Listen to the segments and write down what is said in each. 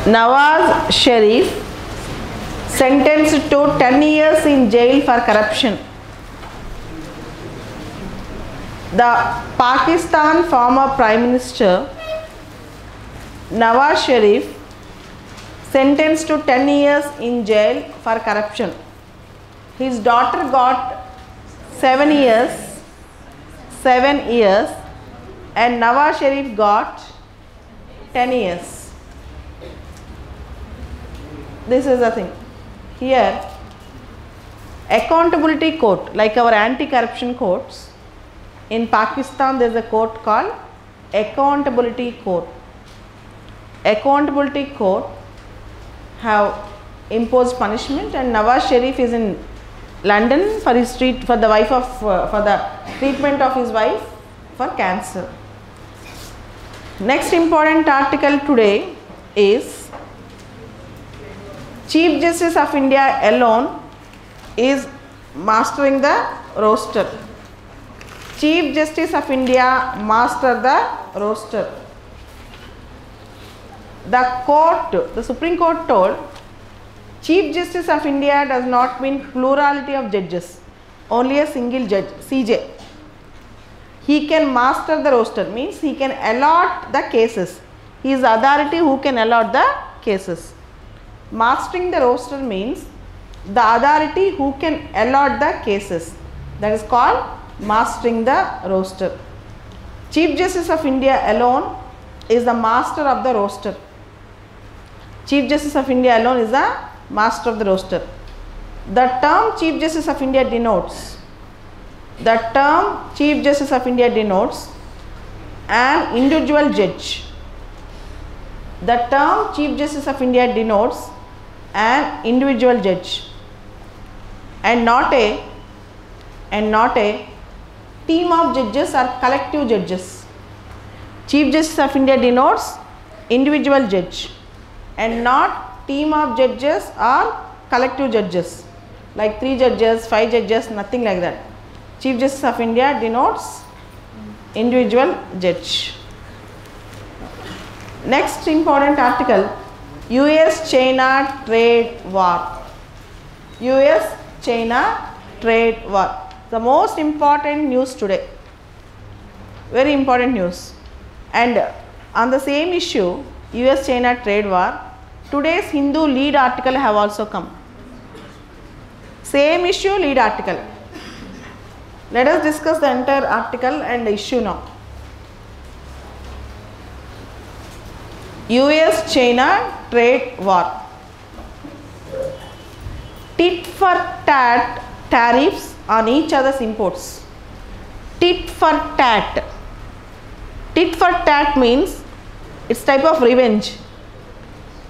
Nawaz Sharif sentenced to 10 years in jail for corruption. The Pakistan former Prime Minister Nawaz Sharif sentenced to 10 years in jail for corruption. His daughter got 7 years and Nawaz Sharif got 10 years. This is the thing. Here, accountability court, like our anti-corruption courts, in Pakistan there is a court called accountability court. Accountability court have imposed punishment, and Nawaz Sharif is in London for his for the treatment of his wife for cancer. Next important article today is Chief Justice of India alone is mastering the roster. Chief Justice of India master the roster. The Supreme Court told Chief Justice of India does not mean plurality of judges, only a single judge, CJ. He can master the roster, means he can allot the cases. He is the authority who can allot the cases. Mastering the roster means the authority who can allot the cases. That is called mastering the roster. Chief Justice of India alone is the master of the roster. Chief Justice of India alone is the master of the roster. The term Chief Justice of India denotes an individual judge. The term Chief Justice of India denotes an individual judge and not a team of judges or collective judges. Chief Justice of India denotes individual judge and not team of judges or collective judges like 3 judges, 5 judges, nothing like that. Chief Justice of India denotes individual judge. Next important article, US-China Trade War. US-China Trade War. The most important news today. Very important news. And on the same issue, US-China Trade War, today's Hindu lead article have also come. Same issue, lead article. Let us discuss the entire article and the issue now. US-China Trade War. Tit for tat tariffs on each other's imports. Tit for tat. Tit for tat means it's type of revenge.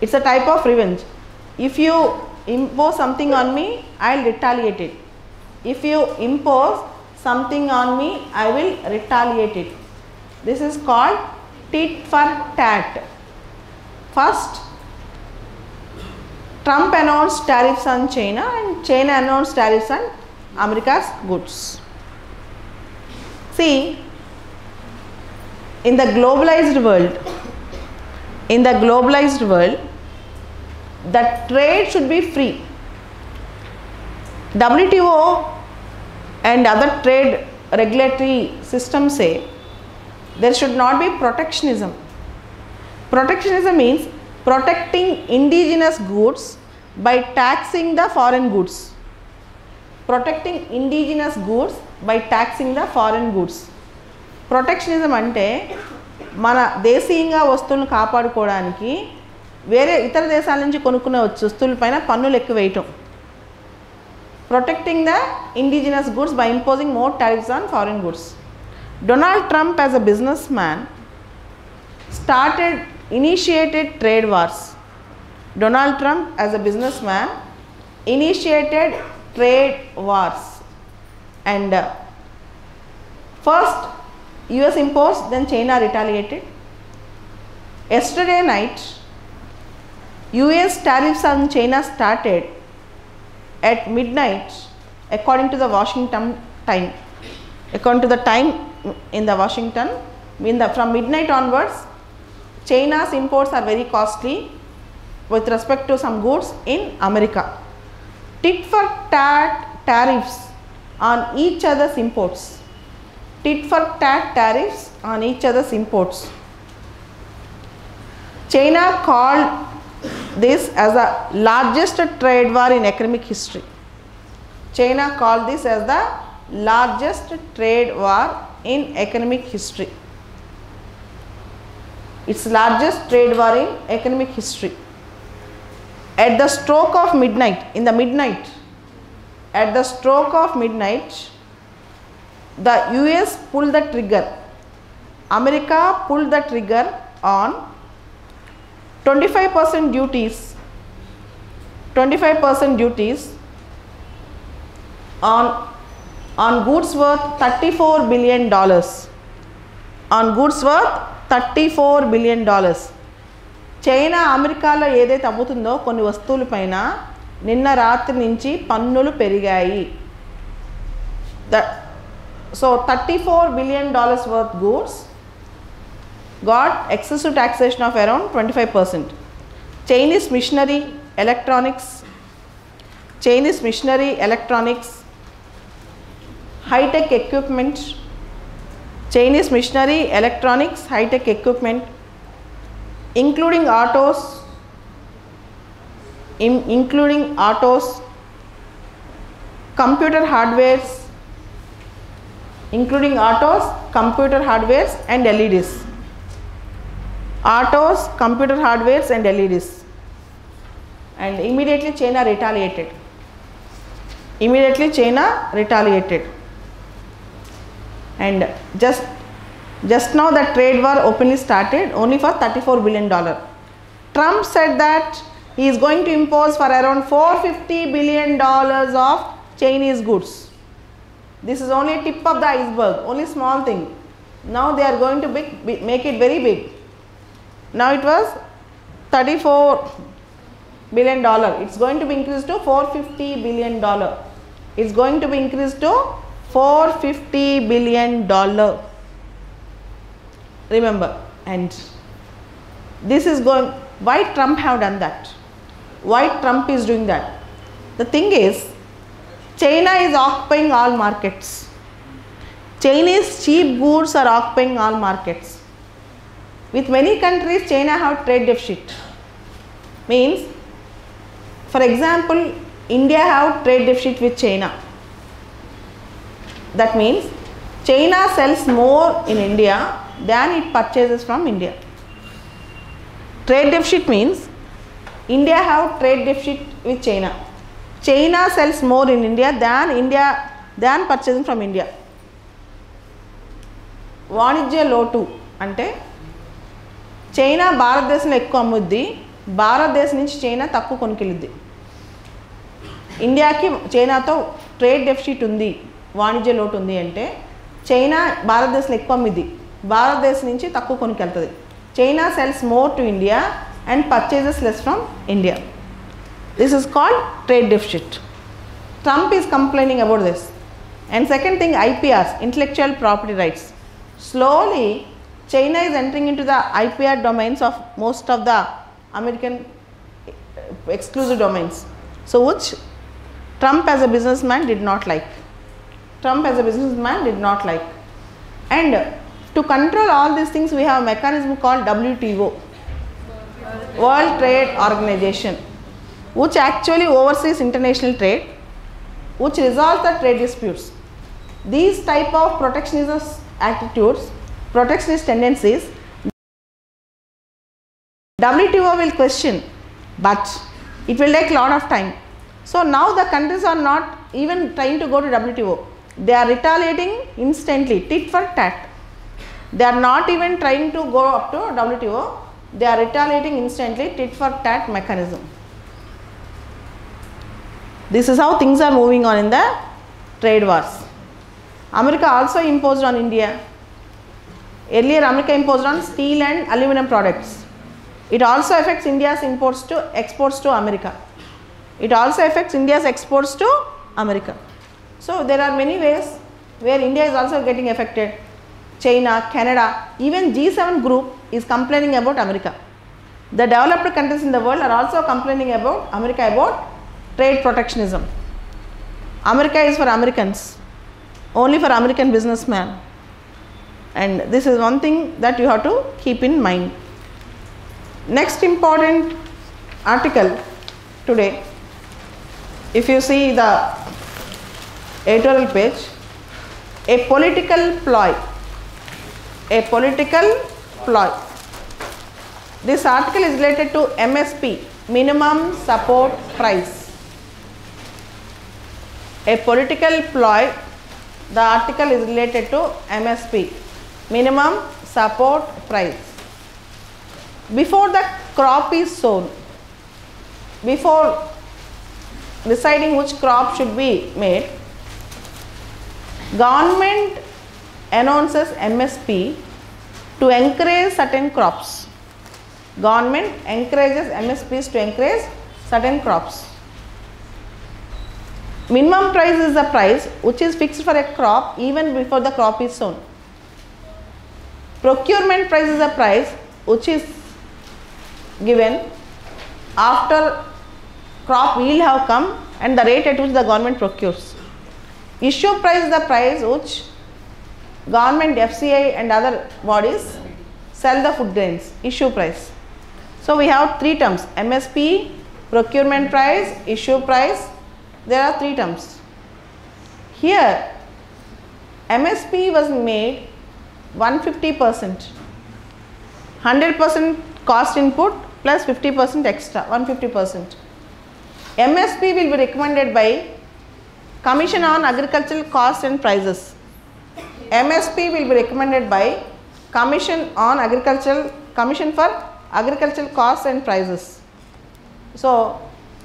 It's a type of revenge. If you impose something on me, I will retaliate it. If you impose something on me, I will retaliate it. This is called tit for tat. First, Trump announced tariffs on China and China announced tariffs on America's goods. See, in the globalized world, the trade should be free. WTO and other trade regulatory systems say there should not be protectionism. Protectionism means protecting indigenous goods by taxing the foreign goods. Protecting indigenous goods by taxing the foreign goods. Protectionism అంటే మన దేశీయంగా వస్తువులను కాపాడుకోవడానికి వేరే ఇతర దేశాల నుంచి కొనుక్కునే వస్తువులపైన పన్నులు ఎక్కువ వేయటం. Protecting the indigenous goods by imposing more tariffs on foreign goods. Donald Trump as a businessman initiated trade wars. Donald Trump as a businessman initiated trade wars, and first US imposed, then China retaliated. Yesterday night, US tariffs on China started at midnight according to the Washington time. According to the time in the Washington, from midnight onwards, China's imports are very costly with respect to some goods in America. Tit for tat tariffs on each other's imports. Tit for tat tariffs on each other's imports. China called this as the largest trade war in economic history. China called this as the largest trade war in economic history. Its largest trade war in economic history. At the stroke of midnight, at the stroke of midnight, the US pulled the trigger. America pulled the trigger on 25% duties, 25% duties on goods worth $34 billion, on goods worth $34 billion. China అమెరికాలో ఏదైతే అమ్ముతుందో కొన్ని వస్తువుల పైన నిన్న రాత్రి నుంచి పన్నులు పెరిగాయి. So $34 billion worth goods got excessive taxation of around 25%. Chinese machinery, electronics, high-tech equipment, Chinese machinery, electronics, high-tech equipment, including autos, computer hardwares, and LEDs. Autos, computer hardwares and LEDs. And immediately China retaliated. And just now the trade war openly started only for $34 billion. Trump said that he is going to impose for around $450 billion of Chinese goods. This is only a tip of the iceberg, only small thing. Now they are going to make it very big. Now it was $34 billion. It's going to be increased to $450 billion. It's going to be increased to $450 billion. Remember, and this is going, why Trump have done that? Why Trump is doing that? The thing is, China is occupying all markets. Chinese cheap goods are occupying all markets. With many countries, China have trade deficit. Means, for example, India have trade deficit with China. That means, China sells more in India than it purchases from India. Trade deficit means, India have trade deficit with China. China sells more in India than purchasing from India. వాణిజ్య లోటు అంటే China భారతదేశంలో ఎక్కువ అమ్ముద్ది, భారతదేశం నుంచి China తక్కువ కొనుకెళ్ళుద్ది. ఇండియాకి చైనాతో ట్రేడ్ డెఫిసిట్ ఉంది, వాణిజ్య లోటు ఉంది అంటే చైనా భారతదేశంలో ఎక్కువ అమ్మిద్ది, భారతదేశం నుంచి తక్కువ కొనుకెళ్తుంది. China sells more to India and purchases less from India. This is called trade deficit. Trump is complaining about this. And second thing, IPRs, intellectual property rights. Slowly, China is entering into the IPR domains of most of the American exclusive domains. So, which Trump as a businessman did not like. And to control all these things, we have a mechanism called WTO, World Trade Organization, which actually oversees international trade, which resolves the trade disputes. These type of protectionist attitudes, protectionist tendencies, WTO will question, but it will take a lot of time. So now the countries are not even trying to go to WTO. They are retaliating instantly, tit for tat. They are not even trying to go up to WTO. They are retaliating instantly, tit for tat mechanism. This is how things are moving on in the trade wars. America also imposed on India. Earlier, America imposed on steel and aluminum products. It also affects India's exports to America. It also affects India's exports to America. So there are many ways where India is also getting affected. China, Canada, even G7 group is complaining about America. The developed countries in the world are also complaining about America about trade protectionism. America is for Americans, only for American businessmen. And this is one thing that you have to keep in mind. Next important article today, if you see the editorial page, a political ploy. A political ploy. This article is related to MSP, minimum support price. A political ploy, the article is related to MSP, minimum support price. Before the crop is sown, before deciding which crop should be made, government announces MSP to encourage certain crops. Government encourages MSPs to encourage certain crops. Minimum price is the price which is fixed for a crop even before the crop is sown. Procurement price is the price which is given after crop yield have come and the rate at which the government procures. Issue price is the price which government, FCI and other bodies sell the food grains, issue price. So we have three terms: MSP, procurement price, issue price. There are three terms. Here MSP was made 150%, 100% cost input plus 50% extra, 150%. MSP will be recommended by Commission on Agricultural Costs and Prices. MSP will be recommended by Commission for Agricultural Costs and Prices. So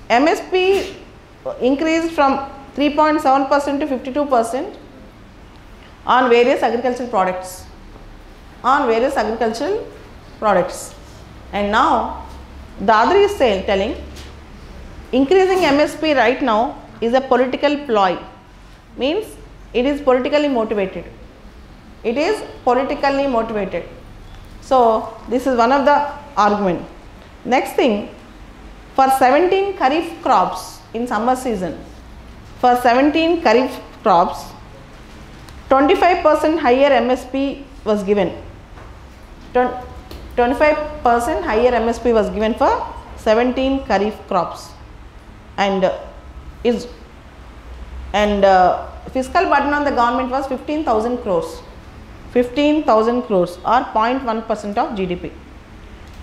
MSP increased from 3.7% to 52% on various agricultural products. And now the other is telling increasing MSP right now is a political ploy, means it is politically motivated. It is politically motivated. So this is one of the argument. Next thing, for 17 kharif crops in summer season, for 17 kharif crops, 25% higher MSP was given. 25% higher MSP was given for 17 kharif crops, and fiscal burden on the government was 15,000 crores. 15,000 crores or 0.1% of GDP.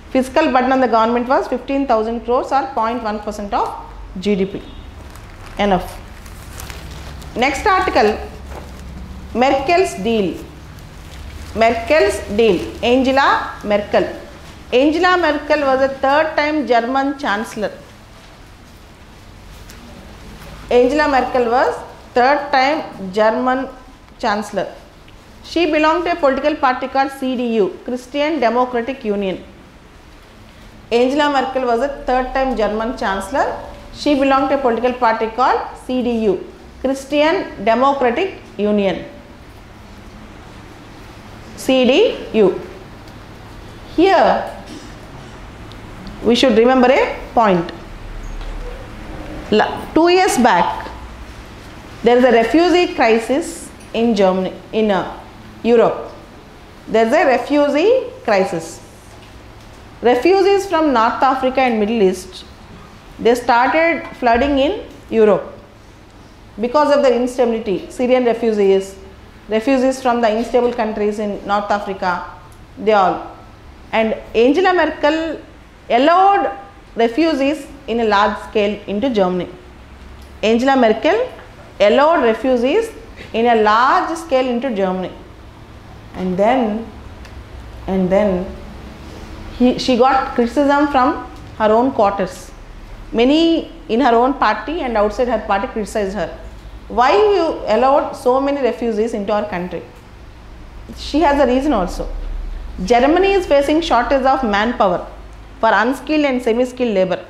Fiscal burden on the government was 15,000 crores or 0.1% of GDP. Enough. Next article, Merkel's deal. Merkel's deal. Angela Merkel. Angela Merkel was a third-time German chancellor. Angela Merkel was third-time German chancellor. She belonged to a political party called CDU, Christian Democratic Union. Angela Merkel was a third-time German chancellor. She belonged to a political party called CDU, Christian Democratic Union. CDU. Here we should remember a point. 2 years back, there is a refugee crisis in Germany, in Europe. There is a refugee crisis. Refugees from North Africa and Middle East, they started flooding in Europe because of the instability. Syrian refugees, refugees from the unstable countries in North Africa, they all. And Angela Merkel allowed refugees in a large scale into Germany. Angela Merkel allowed refugees in a large scale into Germany. And then she got criticism from her own quarters. Many in her own party and outside her party criticized her. Why you allowed so many refugees into our country? She has a reason also. Germany is facing shortage of manpower for unskilled and semi-skilled labor.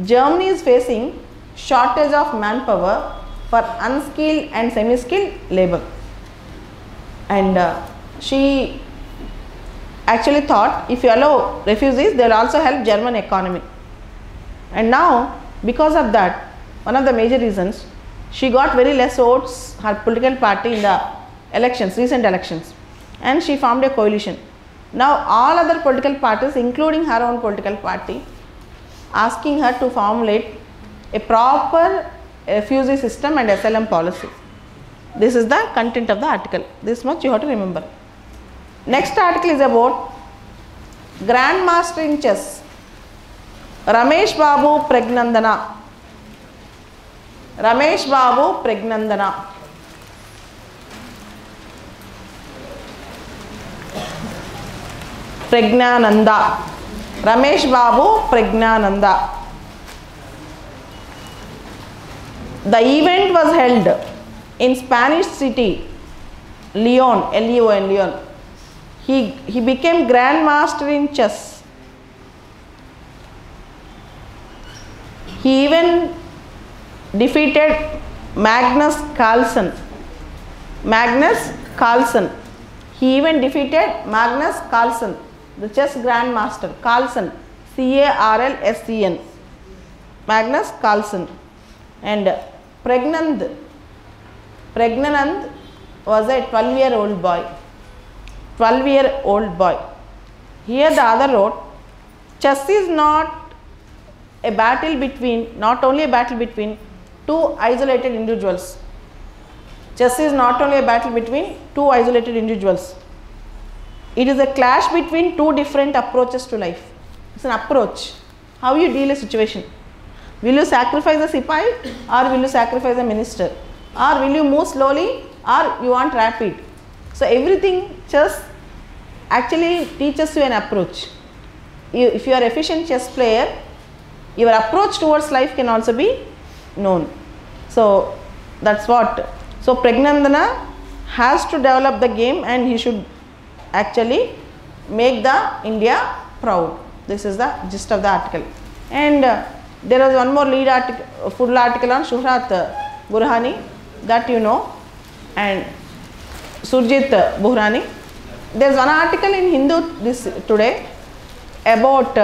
Germany is facing shortage of manpower for unskilled and semi-skilled labor. And she actually thought if you allow refugees, they will also help German economy. And now because of that, one of the major reasons, she got very less votes, her political party, in the elections, recent elections, and she formed a coalition. Now all other political parties, including her own political party, asking her to formulate a proper refugee system and asylum policy. This is the content of the article. This much you have to remember. Next article is about Grandmaster in Chess, Ramesh Babu Pregnandana. Ramesh Babu Pregnandana. Pregnananda. Ramesh Babu Pregnananda. The event was held in Spanish city Leon, L-E-O-N, Leon. He became Grandmaster in chess. He even defeated Magnus Carlsen. Magnus Carlsen. He even defeated Magnus Carlsen, the chess grandmaster. Carlsen, C-A-R-L-S-E-N. Magnus Carlsen. And Pregnanand was a 12-year-old boy. 12-year-old boy. Here the other wrote, chess is not a battle between, not only a battle between two isolated individuals. Chess is not only a battle between two isolated individuals. It is a clash between two different approaches to life. It's an approach. How you deal a situation. Will you sacrifice the sipai, or will you sacrifice the minister? Or will you move slowly, or you want rapid? So everything chess actually teaches you an approach. If you are an efficient chess player, your approach towards life can also be known. So that's what. So Pregnandana has to develop the game, and he should actually make the India proud. This is the gist of the article. And there is one more lead article, full article on Shuhrat Burhani, that you know, and Surjit Buhrani. There is one article in Hindu today about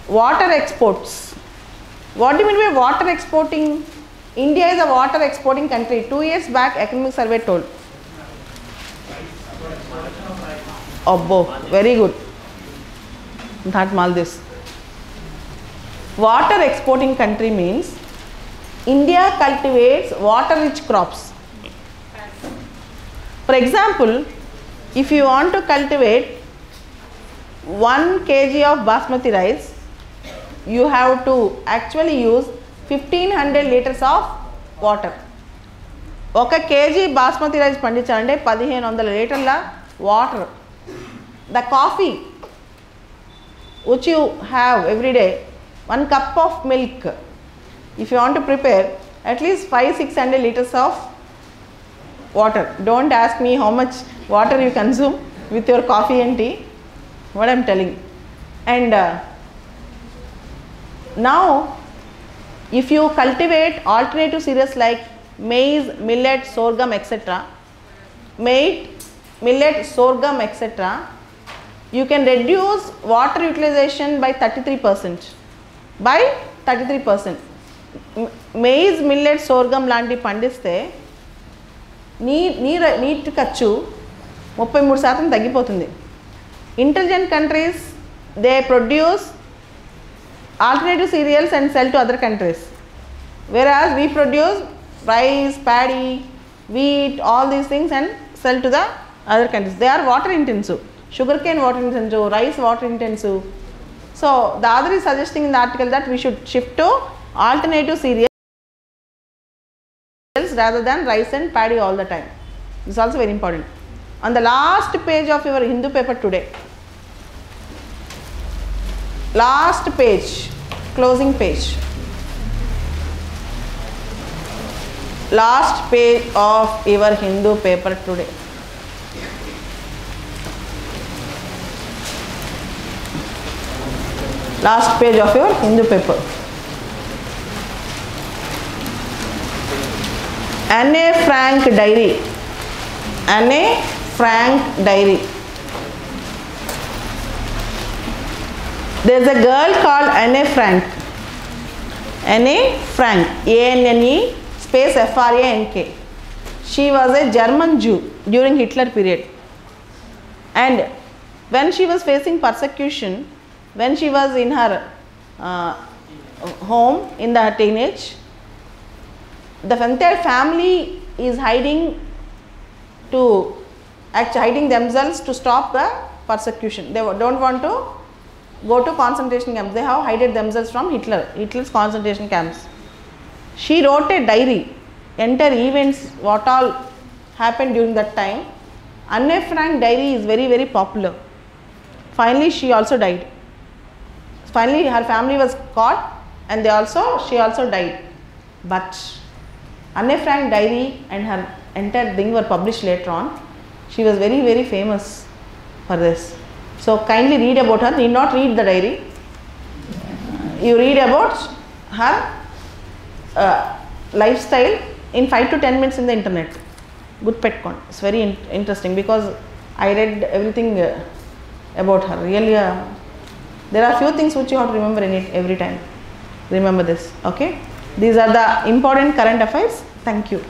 water exports. What do you mean by water exporting? India is a water exporting country. 2 years back, economic survey told. Abbo, very good. That Maldives. Water exporting country means India cultivates water rich crops. For example, if you want to cultivate 1 kg of basmati rice, you have to actually use 1500 liters of water. 1 kg basmati rice pandichalante 1500 literla water. The coffee which you have every day, 1 cup of milk, if you want to prepare, at least 500-600 liters of water. Don't ask me how much water you consume with your coffee and tea, what I am telling. And now if you cultivate alternative cereals like maize, millet, sorghum, etc., millet, sorghum, etc., you can reduce water utilization by 33%. By 33%. Maize, millet, sorghum లాంటి పండిస్తే నీటి ఖర్చు 33% తగ్గిపోతుంది. Intelligent countries, they produce alternative cereals and sell to other countries, whereas we produce rice, paddy, wheat, all these things and sell to the other countries. They are water intensive. Sugarcane water intensive, rice water intensive. So the other is suggesting in the article that we should shift to alternative cereals rather than rice and paddy all the time. This is also very important. On the last page of your Hindu paper today, last page, closing page, last page of your Hindu paper today. Last page of your Hindu paper. Anne Frank diary. Anne Frank diary. There is a girl called Anne Frank. Anne Frank, A-N-N-E space F-R-A-N-K. She was a German Jew during Hitler period. And when she was facing persecution, when she was in her home in the teenage, the entire family is hiding themselves to stop the persecution. They don't want to go to concentration camps. They have hidden themselves from Hitler's concentration camps. She wrote a diary, entire events, what all happened during that time. Anne Frank diary is very, very popular. Finally, she also died. Finally, her family was caught and she also died. But Anne Frank diary and her entire thing were published later on. She was very, very famous for this. So kindly read about her. Need not read the diary. You read about her lifestyle in 5 to 10 minutes in the internet. Good pet con. It's very interesting because I read everything about her. Really, there are few things which you have to remember in it every time. Remember this. Okay. These are the important current affairs. Thank you.